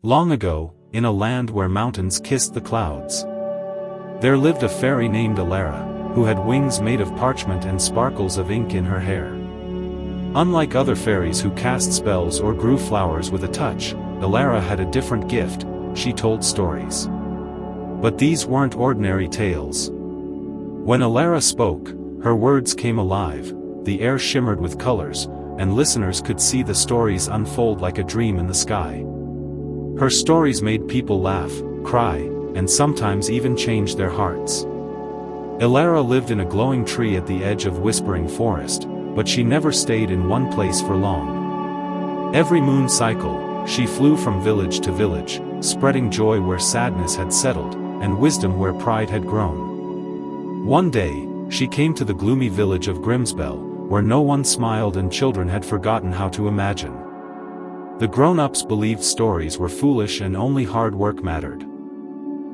Long ago, in a land where mountains kissed the clouds, there lived a fairy named Alara, who had wings made of parchment and sparkles of ink in her hair. Unlike other fairies who cast spells or grew flowers with a touch, Alara had a different gift: she told stories. But these weren't ordinary tales. When Alara spoke, her words came alive, the air shimmered with colors, and listeners could see the stories unfold like a dream in the sky. Her stories made people laugh, cry, and sometimes even change their hearts. Alara lived in a glowing tree at the edge of Whispering Forest, but she never stayed in one place for long. Every moon cycle, she flew from village to village, spreading joy where sadness had settled, and wisdom where pride had grown. One day, she came to the gloomy village of Grimsbell, where no one smiled and children had forgotten how to imagine. The grown-ups believed stories were foolish and only hard work mattered.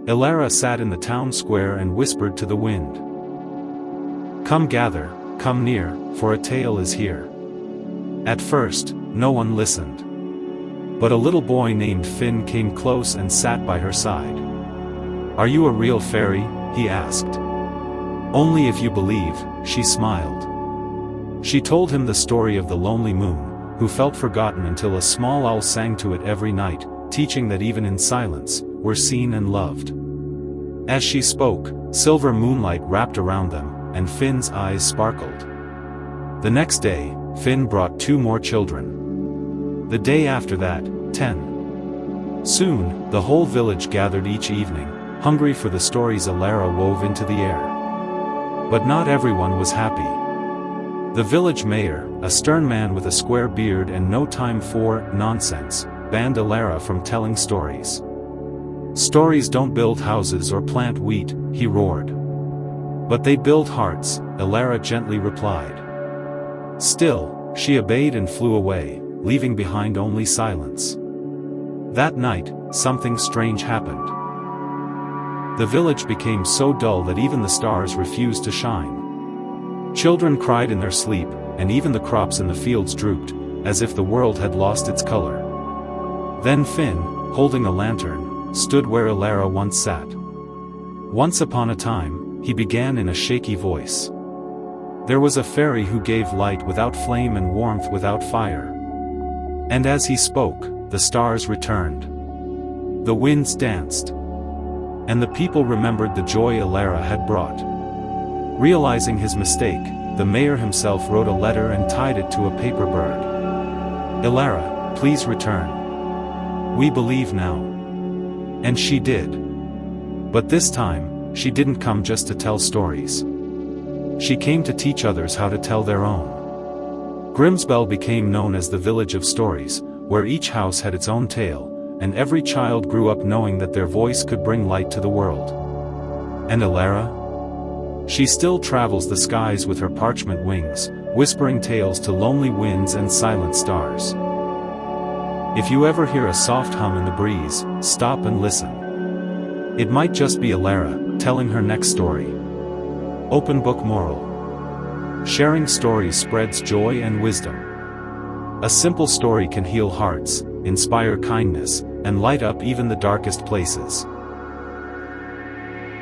Alara sat in the town square and whispered to the wind. "Come gather, come near, for a tale is here." At first, no one listened. But a little boy named Finn came close and sat by her side. "Are you a real fairy?" he asked. "Only if you believe," she smiled. She told him the story of the lonely moon, who felt forgotten until a small owl sang to it every night, teaching that even in silence, we're seen and loved. As she spoke, silver moonlight wrapped around them, and Finn's eyes sparkled. The next day, Finn brought 2 more children. The day after that, 10. Soon, the whole village gathered each evening, hungry for the stories Alara wove into the air. But not everyone was happy. The village mayor, a stern man with a square beard and no time for nonsense, banned Alara from telling stories. "Stories don't build houses or plant wheat," he roared. "But they build hearts," Alara gently replied. Still, she obeyed and flew away, leaving behind only silence. That night, something strange happened. The village became so dull that even the stars refused to shine. Children cried in their sleep, and even the crops in the fields drooped, as if the world had lost its color. Then Finn, holding a lantern, stood where Alara once sat. "Once upon a time," he began in a shaky voice, "there was a fairy who gave light without flame and warmth without fire." And as he spoke, the stars returned. The winds danced. And the people remembered the joy Alara had brought. Realizing his mistake, the mayor himself wrote a letter and tied it to a paper bird. "Alara, please return. We believe now." And she did. But this time, she didn't come just to tell stories. She came to teach others how to tell their own. Grimsbell became known as the Village of Stories, where each house had its own tale, and every child grew up knowing that their voice could bring light to the world. And Alara? She still travels the skies with her parchment wings, whispering tales to lonely winds and silent stars. If you ever hear a soft hum in the breeze, stop and listen. It might just be Alara, telling her next story. Open book moral. Sharing stories spreads joy and wisdom. A simple story can heal hearts, inspire kindness, and light up even the darkest places.